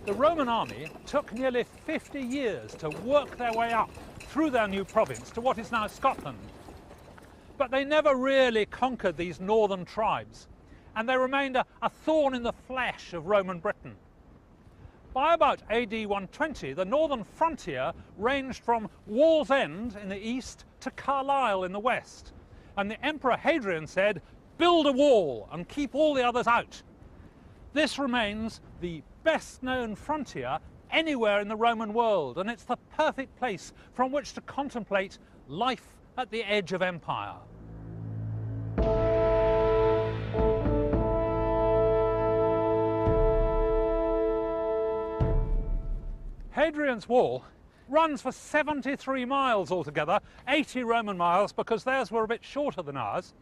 The Roman army took nearly 50 years to work their way up through their new province to what is now Scotland. But they never really conquered these northern tribes, and they remained a thorn in the flesh of Roman Britain. By about AD 120, the northern frontier ranged from Wallsend in the east to Carlisle in the west, and the Emperor Hadrian said, "Build a wall and keep all the others out." This remains the best-known frontier anywhere in the Roman world, and it's the perfect place from which to contemplate life at the edge of empire. Hadrian's Wall runs for 73 miles altogether, 80 Roman miles because theirs were a bit shorter than ours,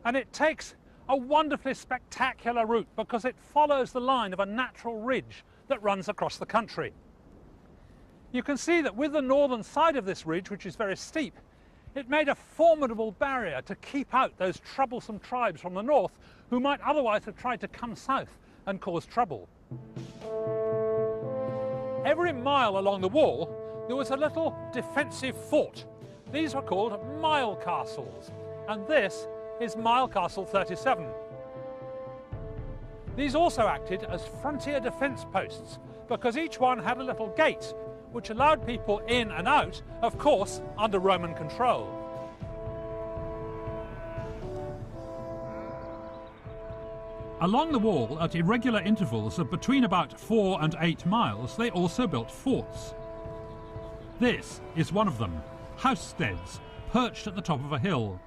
and it takes a wonderfully spectacular route because it follows the line of a natural ridge that runs across the country. You can see that with the northern side of this ridge, which is very steep, it made a formidable barrier to keep out those troublesome tribes from the north who might otherwise have tried to come south and cause trouble. Every mile along the wall there was a little defensive fort. These were called mile castles, and this is Mile Castle 37. These also acted as frontier defence posts because each one had a little gate which allowed people in and out, of course, under Roman control. Along the wall, at irregular intervals of between about 4 and 8 miles, they also built forts. This is one of them, housesteads, perched at the top of a hill.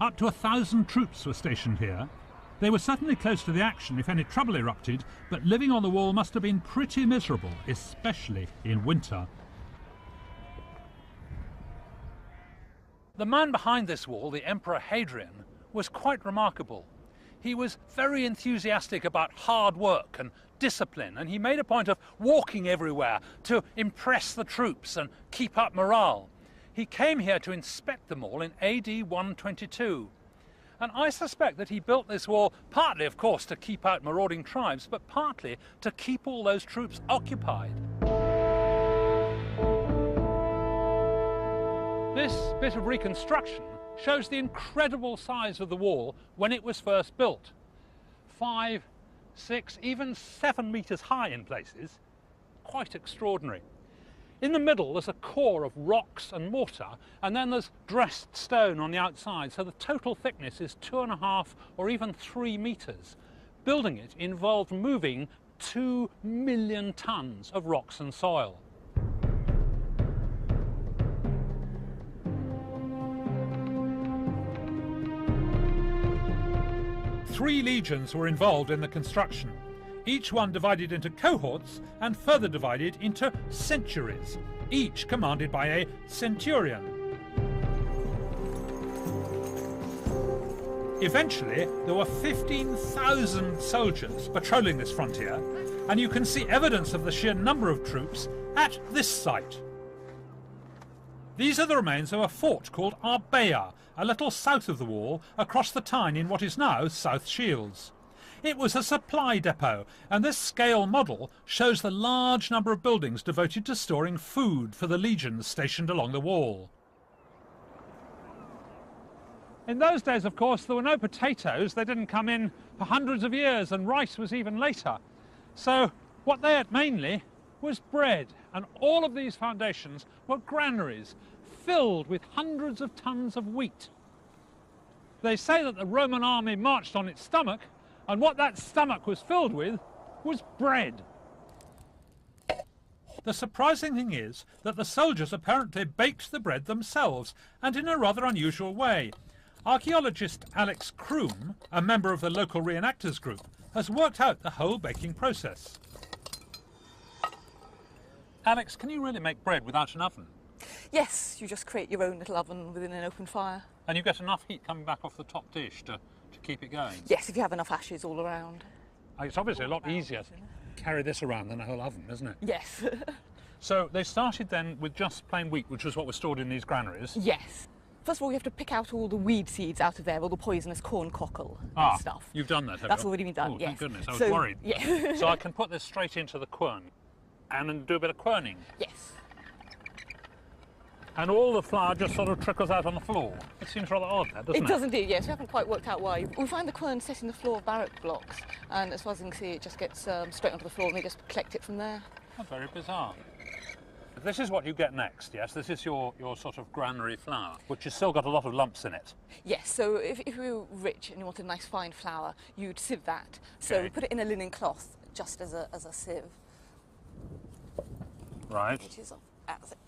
Up to 1,000 troops were stationed here. They were certainly close to the action if any trouble erupted, but living on the wall must have been pretty miserable, especially in winter. The man behind this wall, the Emperor Hadrian, was quite remarkable. He was very enthusiastic about hard work and discipline, and he made a point of walking everywhere to impress the troops and keep up morale. He came here to inspect them all in AD 122. And I suspect that he built this wall partly, of course, to keep out marauding tribes, but partly to keep all those troops occupied. This bit of reconstruction shows the incredible size of the wall when it was first built. 5, 6, even 7 metres high in places. Quite extraordinary. In the middle there's a core of rocks and mortar, and then there's dressed stone on the outside, so the total thickness is 2.5 or even 3 metres. Building it involved moving 2 million tonnes of rocks and soil. Three legions were involved in the construction, each one divided into cohorts and further divided into centuries, each commanded by a centurion. Eventually, there were 15,000 soldiers patrolling this frontier, and you can see evidence of the sheer number of troops at this site. These are the remains of a fort called Arbea, a little south of the wall, across the Tyne in what is now South Shields. It was a supply depot, and this scale model shows the large number of buildings devoted to storing food for the legions stationed along the wall. In those days, of course, there were no potatoes. They didn't come in for hundreds of years, and rice was even later. So what they had mainly was bread, and all of these foundations were granaries filled with hundreds of tons of wheat. They say that the Roman army marched on its stomach, and what that stomach was filled with was bread. The surprising thing is that the soldiers apparently baked the bread themselves, and in a rather unusual way. Archaeologist Alex Kroom, a member of the local reenactors group, has worked out the whole baking process. Alex, can you really make bread without an oven? Yes, you just create your own little oven within an open fire. And you get enough heat coming back off the top dish to keep it going? Yes, if you have enough ashes all around. It's obviously a lot easier to carry this around than a whole oven, isn't it? Yes. So they started then with just plain wheat, which was what was stored in these granaries. Yes. First of all, you have to pick out all the weed seeds out of there, all the poisonous corn cockle and stuff. You've done that, have That's you? already been done, Oh, yes. thank goodness, I was So, worried. yeah. So I can put this straight into the quern and then do a bit of querning. Yes. And all the flour just sort of trickles out on the floor. It seems rather odd, that, doesn't it? It does indeed, yes. We haven't quite worked out why. We find the quern set in the floor of barrack blocks, and as far as you can see, it just gets straight onto the floor and they just collect it from there. Oh, very bizarre. This is what you get next, yes? This is your sort of granary flour, which has still got a lot of lumps in it. Yes, so if you were rich and you wanted a nice fine flour, you'd sieve that. So Okay. we put it in a linen cloth, just as a sieve, Right. which is as it.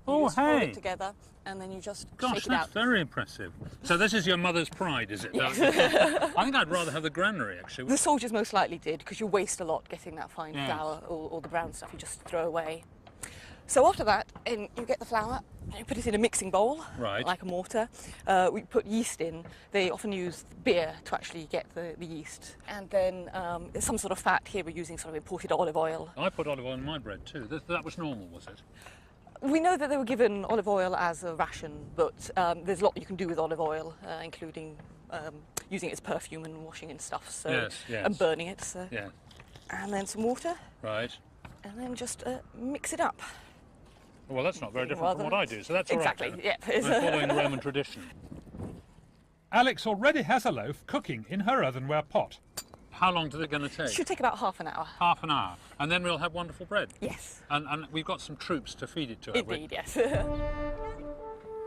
Oh, You just fold hey. it together, and then you just Gosh, shake it that's out. very impressive. So this is your mother's pride, is it? Yes. I think I'd rather have the granary, actually. The soldiers most likely did, because you waste a lot getting that fine Yes. flour, all the brown stuff you just throw away. So after that, you get the flour and you put it in a mixing bowl, Right. like a mortar. We put yeast in. They often use beer to actually get the yeast. And then some sort of fat. Here we're using sort of imported olive oil. I put olive oil in my bread too. That was normal, was it? We know that they were given olive oil as a ration, but there's a lot you can do with olive oil, including using it as perfume and washing and stuff. So, Yes, yes. And burning it. So. Yeah. And then some water, Right. and then just mix it up. Well, that's not very different from Rather- what I do, so that's all right. Exactly, then. yeah. I'm following Roman tradition. Alex already has a loaf cooking in her earthenware pot. How long is it going to take? Should take about half an hour. Half an hour. And then we'll have wonderful bread. Yes. And we've got some troops to feed it to, have we? Indeed, yes.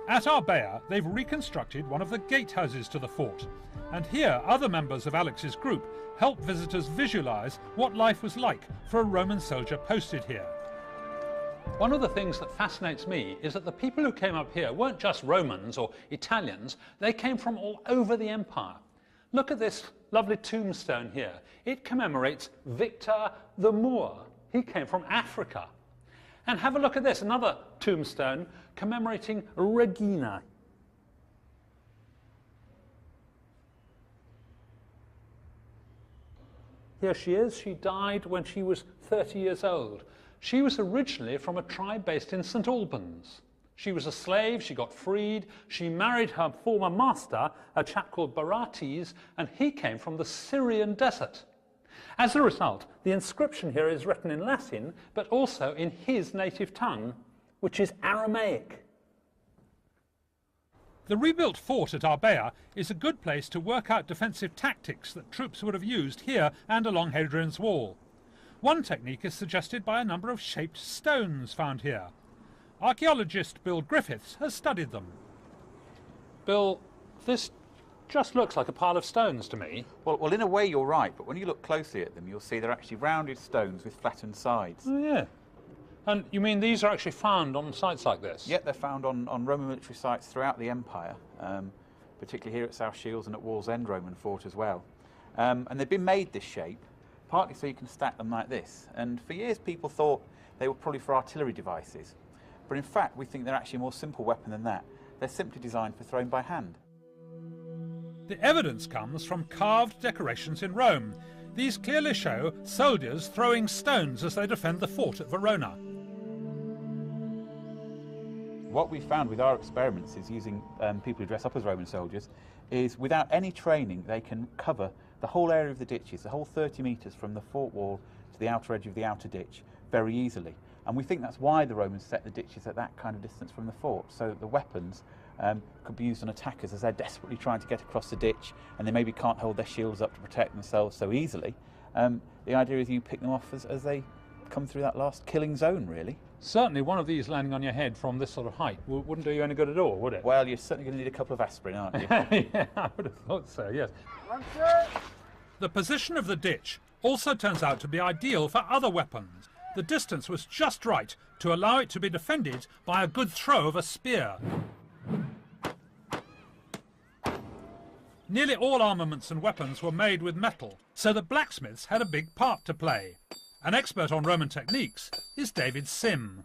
At Arbea, they've reconstructed one of the gatehouses to the fort. And here, other members of Alex's group help visitors visualise what life was like for a Roman soldier posted here. One of the things that fascinates me is that the people who came up here weren't just Romans or Italians, they came from all over the empire. Look at this lovely tombstone here. It commemorates Victor the Moor. He came from Africa. And have a look at this, another tombstone commemorating Regina. Here she is. She died when she was 30 years old. She was originally from a tribe based in St. Albans. She was a slave, she got freed, she married her former master, a chap called Barates, and he came from the Syrian desert. As a result, the inscription here is written in Latin, but also in his native tongue, which is Aramaic. The rebuilt fort at Arbea is a good place to work out defensive tactics that troops would have used here and along Hadrian's Wall. One technique is suggested by a number of shaped stones found here. Archaeologist Bill Griffiths has studied them. Bill, this just looks like a pile of stones to me. Well, in a way you're right, but when you look closely at them, you'll see they're actually rounded stones with flattened sides. Oh, yeah. And you mean these are actually found on sites like this? Yet they're found on Roman military sites throughout the empire, particularly here at South Shields and at Wallsend Roman Fort as well. And they've been made this shape, partly so you can stack them like this. And for years people thought they were probably for artillery devices. But in fact, we think they're actually a more simple weapon than that. They're simply designed for throwing by hand. The evidence comes from carved decorations in Rome. These clearly show soldiers throwing stones as they defend the fort at Verona. What we found with our experiments is using people who dress up as Roman soldiers is without any training they can cover the whole area of the ditches, the whole 30 metres from the fort wall to the outer edge of the outer ditch very easily. And we think that's why the Romans set the ditches at that kind of distance from the fort, so that the weapons could be used on attackers as they're desperately trying to get across the ditch and they maybe can't hold their shields up to protect themselves so easily. The idea is you pick them off as they come through that last killing zone, really. Certainly one of these landing on your head from this sort of height wouldn't do you any good at all, would it? Well, you're certainly going to need a couple of aspirin, aren't you? Yeah, I would have thought so, yes. The position of the ditch also turns out to be ideal for other weapons. The distance was just right to allow it to be defended by a good throw of a spear. Nearly all armaments and weapons were made with metal, so the blacksmiths had a big part to play. An expert on Roman techniques is David Sim.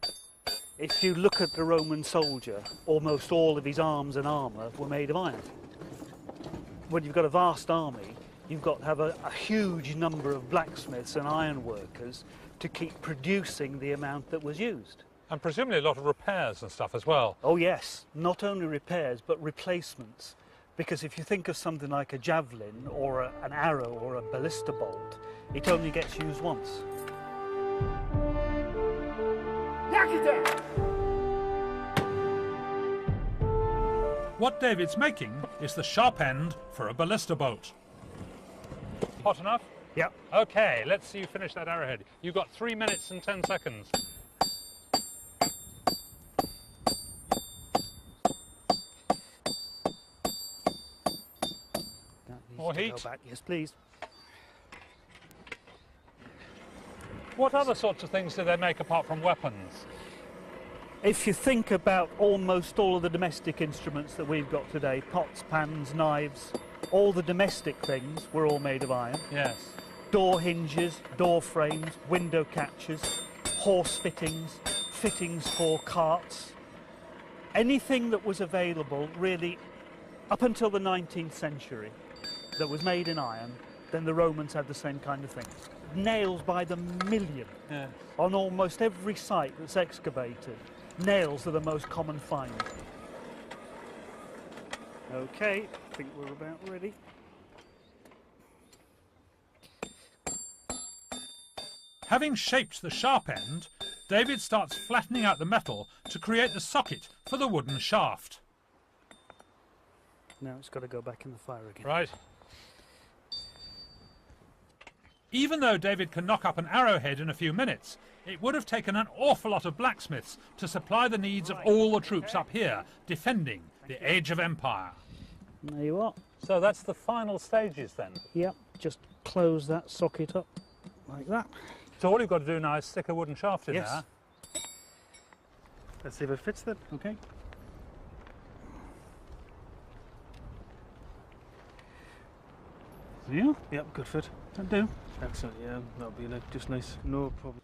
If you look at the Roman soldier, almost all of his arms and armour were made of iron. When you've got a vast army, you've got to have a huge number of blacksmiths and iron workers to keep producing the amount that was used. And presumably a lot of repairs and stuff as well. Oh yes, not only repairs but replacements. Because if you think of something like a javelin or an arrow or a ballista bolt, it only gets used once. What David's making is the sharp end for a ballista bolt. Hot enough? Yep. Okay, let's see you finish that arrowhead. You've got 3 minutes and 10 seconds. More heat? Go back. Yes, please. What other sorts of things do they make apart from weapons? If you think about almost all of the domestic instruments that we've got today, pots, pans, knives, all the domestic things were all made of iron. Yes. Door hinges, door frames, window catches, horse fittings, fittings for carts. Anything that was available really up until the 19th century that was made in iron, then the Romans had the same kind of thing. Nails by the million. Yes. On almost every site that's excavated, nails are the most common find. Okay, I think we're about ready. Having shaped the sharp end, David starts flattening out the metal to create the socket for the wooden shaft. Now it's got to go back in the fire again. Right. Even though David can knock up an arrowhead in a few minutes, it would have taken an awful lot of blacksmiths to supply the needs of all the troops up here, defending the Age of Empire. There you are. So that's the final stages then. Yep, just close that socket up like that. So all you've got to do now is stick a wooden shaft in Yes. there. Let's see if it fits then. Okay. Yeah? Yep, good fit. That'll do. Excellent, yeah, that'll be just nice. No problem.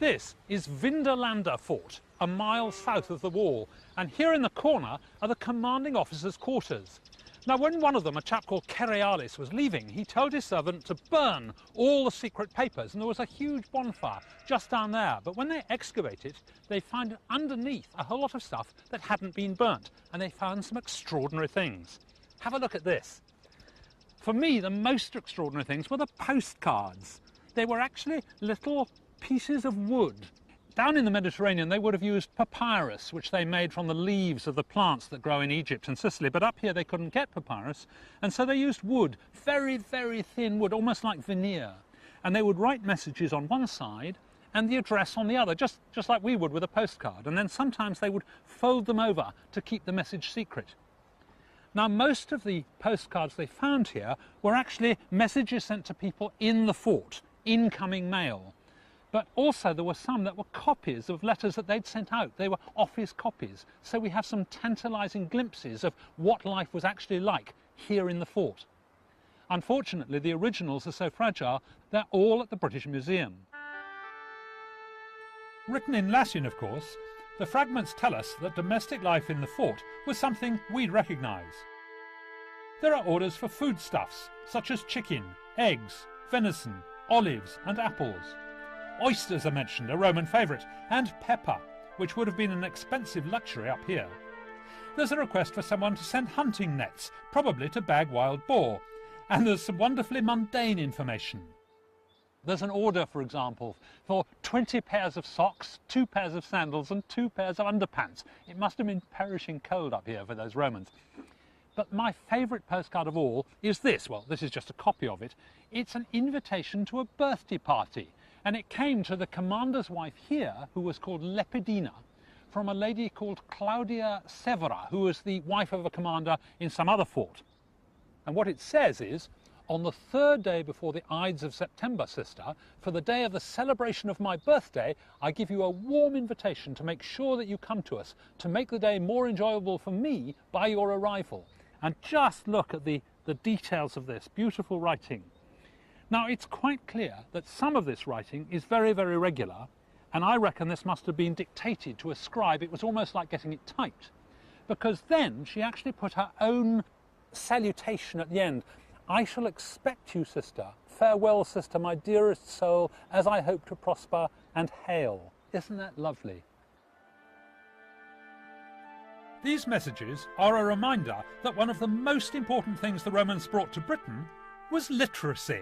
This is Vindolanda Fort, a mile south of the wall, and here in the corner are the commanding officer's quarters. Now, when one of them, a chap called Cerealis, was leaving, he told his servant to burn all the secret papers, and there was a huge bonfire just down there. But when they excavate it, they find underneath a whole lot of stuff that hadn't been burnt, and they found some extraordinary things. Have a look at this. For me, the most extraordinary things were the postcards. They were actually little pieces of wood. Down in the Mediterranean, they would have used papyrus, which they made from the leaves of the plants that grow in Egypt and Sicily. But up here, they couldn't get papyrus, and so they used wood, very, very thin wood, almost like veneer. And they would write messages on one side and the address on the other, just like we would with a postcard. And then sometimes they would fold them over to keep the message secret. Now, most of the postcards they found here were actually messages sent to people in the fort, incoming mail. But also there were some that were copies of letters that they'd sent out. They were office copies. So we have some tantalising glimpses of what life was actually like here in the fort. Unfortunately, the originals are so fragile, they're all at the British Museum. Written in Latin, of course, the fragments tell us that domestic life in the fort was something we'd recognise. There are orders for foodstuffs, such as chicken, eggs, venison, olives and apples. Oysters are mentioned, a Roman favourite, and pepper, which would have been an expensive luxury up here. There's a request for someone to send hunting nets, probably to bag wild boar, and there's some wonderfully mundane information. There's an order, for example, for 20 pairs of socks, 2 pairs of sandals and 2 pairs of underpants. It must have been perishing cold up here for those Romans. But my favourite postcard of all is this. Well, this is just a copy of it. It's an invitation to a birthday party, and it came to the commander's wife here, who was called Lepidina, from a lady called Claudia Severa, who was the wife of a commander in some other fort. And what it says is, on the 3rd day before the Ides of September, sister, for the day of the celebration of my birthday, I give you a warm invitation to make sure that you come to us, to make the day more enjoyable for me by your arrival. And just look at the details of this beautiful writing. Now, it's quite clear that some of this writing is very, very regular, and I reckon this must have been dictated to a scribe. It was almost like getting it typed, because then she actually put her own salutation at the end. I shall expect you, sister. Farewell, sister, my dearest soul, as I hope to prosper, and hail. Isn't that lovely? These messages are a reminder that one of the most important things the Romans brought to Britain was literacy.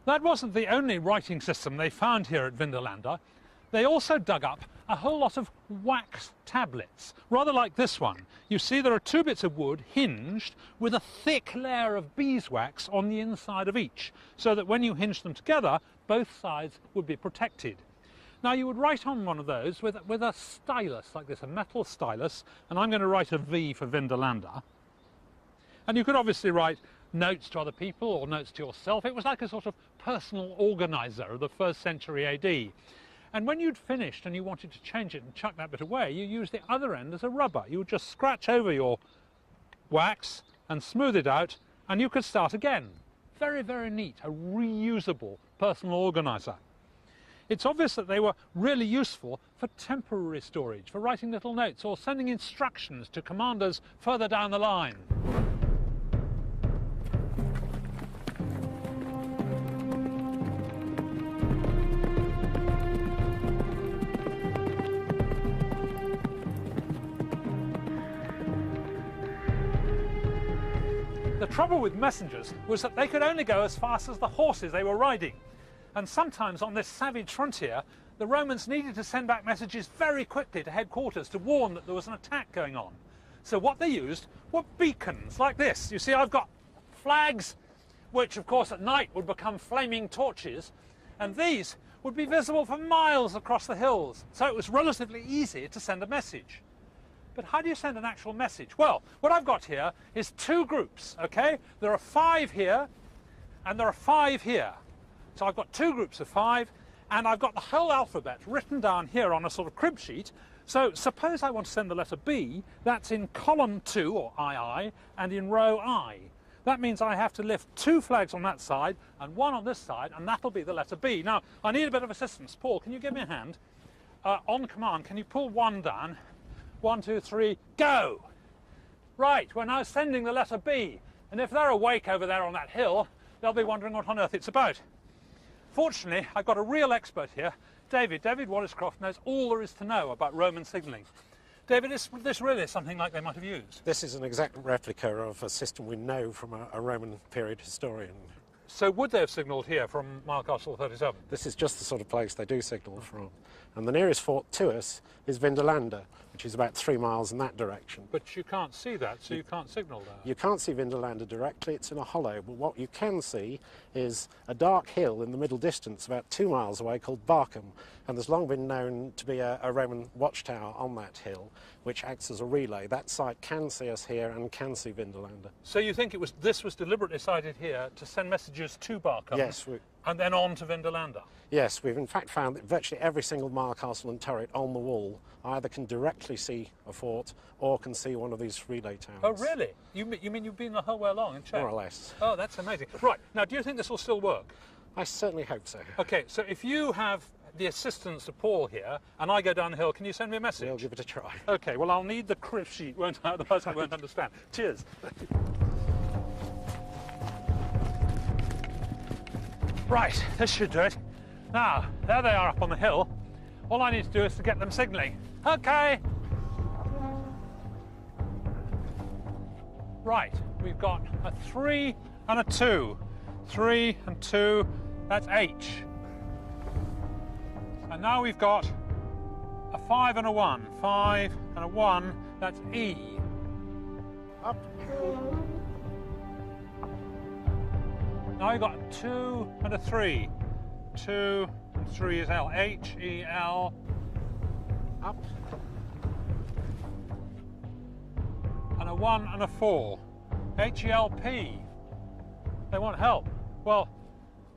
That wasn't the only writing system they found here at Vindolanda. They also dug up a whole lot of wax tablets, rather like this one. You see there are two bits of wood hinged with a thick layer of beeswax on the inside of each, so that when you hinge them together, both sides would be protected. Now you would write on one of those with a stylus like this, a metal stylus, and I'm going to write a V for Vindolanda. And you could obviously write notes to other people or notes to yourself. It was like a sort of personal organiser of the 1st century AD. And when you'd finished and you wanted to change it and chuck that bit away, you used the other end as a rubber. You would just scratch over your wax and smooth it out, and you could start again. Very, very neat, a reusable personal organiser. It's obvious that they were really useful for temporary storage, for writing little notes or sending instructions to commanders further down the line. The trouble with messengers was that they could only go as fast as the horses they were riding. And sometimes on this savage frontier, the Romans needed to send back messages very quickly to headquarters to warn that there was an attack going on. So what they used were beacons like this. You see, I've got flags, which of course at night would become flaming torches, and these would be visible for miles across the hills. So it was relatively easy to send a message. But how do you send an actual message? Well, what I've got here is two groups, okay? There are 5 here, and there are 5 here. So I've got 2 groups of 5, and I've got the whole alphabet written down here on a sort of crib sheet. So suppose I want to send the letter B, that's in column 2, or II, and in row I. That means I have to lift 2 flags on that side, and 1 on this side, and that'll be the letter B. Now, I need a bit of assistance. Paul, can you give me a hand? On command, can you pull 1 down? 1, 2, 3, go! Right, we're now sending the letter B, and if they're awake over there on that hill, they'll be wondering what on earth it's about. Fortunately, I've got a real expert here, David. David Wallace-Croft knows all there is to know about Roman signalling. David, is this really something like they might have used? This is an exact replica of a system we know from a Roman period historian. So would they have signalled here from Mile-Castle 37? This is just the sort of place they do signal from. And the nearest fort to us is Vindolanda, which is about 3 miles in that direction. But you can't see that, so you can't signal there. You can't see Vindolanda directly, it's in a hollow, but what you can see is a dark hill in the middle distance about 2 miles away called Barcum, and there's long been known to be a Roman watchtower on that hill, which acts as a relay. That site can see us here and can see Vindolanda. So you think this was deliberately sited here to send messages to Barcum? Yes. And then on to Vindolanda? Yes, we've in fact found that virtually every single mile castle and turret on the wall either can directly see a fort or can see one of these relay towers. Oh, really? You mean you've been the whole way along and checked? More or less. Oh, that's amazing. Right, now do you think this will still work? I certainly hope so. OK, so if you have the assistance of Paul here and I go down the hill, can you send me a message? We'll give it a try. OK, well, I'll need the crib sheet, won't I? Otherwise I won't understand. Cheers. Right, this should do it. Now, there they are up on the hill. All I need to do is to get them signalling. OK. Right, we've got a 3 and a 2. 3 and 2, that's H. And now we've got a 5 and a 1. 5 and a 1, that's E. Up. Now we've got a 2 and a 3. 2 and 3 is L. H, E, L. Up. And a 1 and a 4. H, E, L, P. They want help. Well,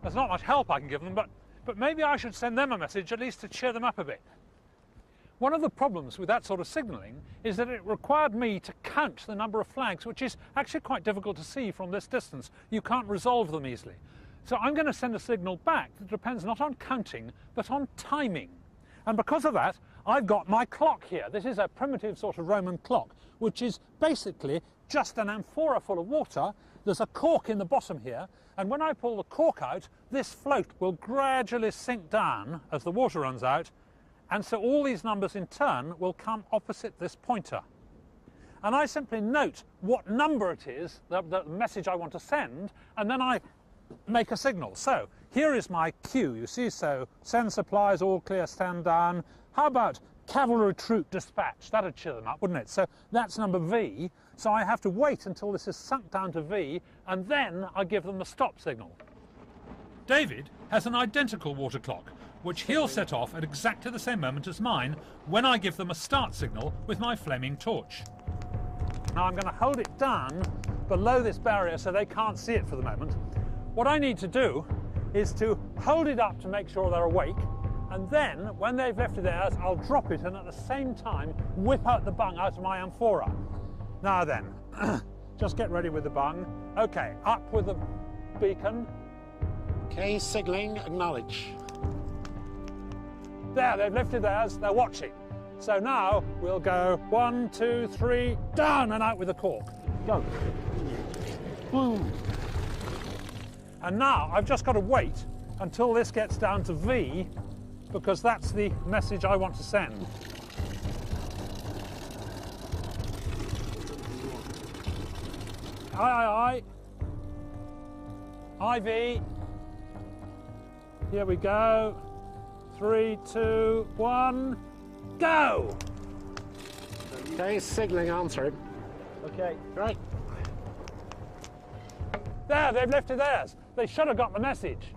there's not much help I can give them, but maybe I should send them a message, at least to cheer them up a bit. One of the problems with that sort of signalling is that it required me to count the number of flags, which is actually quite difficult to see from this distance. You can't resolve them easily. So I'm going to send a signal back that depends not on counting, but on timing. And because of that, I've got my clock here. This is a primitive sort of Roman clock, which is basically just an amphora full of water there's a cork in the bottom here, and when I pull the cork out, this float will gradually sink down as the water runs out, and so all these numbers in turn will come opposite this pointer. And I simply note what number it is, the message I want to send, and then I make a signal. So here is my cue, you see, so send supplies, all clear, stand down. How about cavalry troop dispatch? That'd cheer them up, wouldn't it? So that's number V, so I have to wait until this is sunk down to V, and then I give them the stop signal. David has an identical water clock, which he'll set off at exactly the same moment as mine when I give them a start signal with my flaming torch. Now I'm going to hold it down below this barrier so they can't see it for the moment. What I need to do is to hold it up to make sure they're awake, and then when they've lifted theirs, I'll drop it and at the same time whip out the bung out of my amphora. Now then, just get ready with the bung. Okay, up with the beacon. Okay, signalling, acknowledge. There, they've lifted theirs, they're watching. So now we'll go 1, 2, 3, down and out with the cork. Go. Boom. And now I've just got to wait until this gets down to V, because that's the message I want to send. Aye, aye, aye. IV. Here we go. 3, 2, 1, go! Okay, signalling answering. Okay. Right. There, they've lifted theirs. They should have got the message.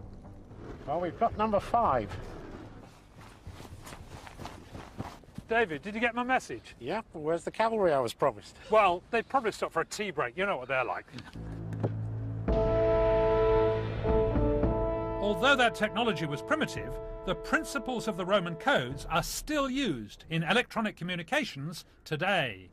Well, we've got number 5. David, did you get my message? Yeah, but where's the cavalry I was promised? Well, they probably stopped for a tea break. You know what they're like. Although that technology was primitive, the principles of the Roman codes are still used in electronic communications today.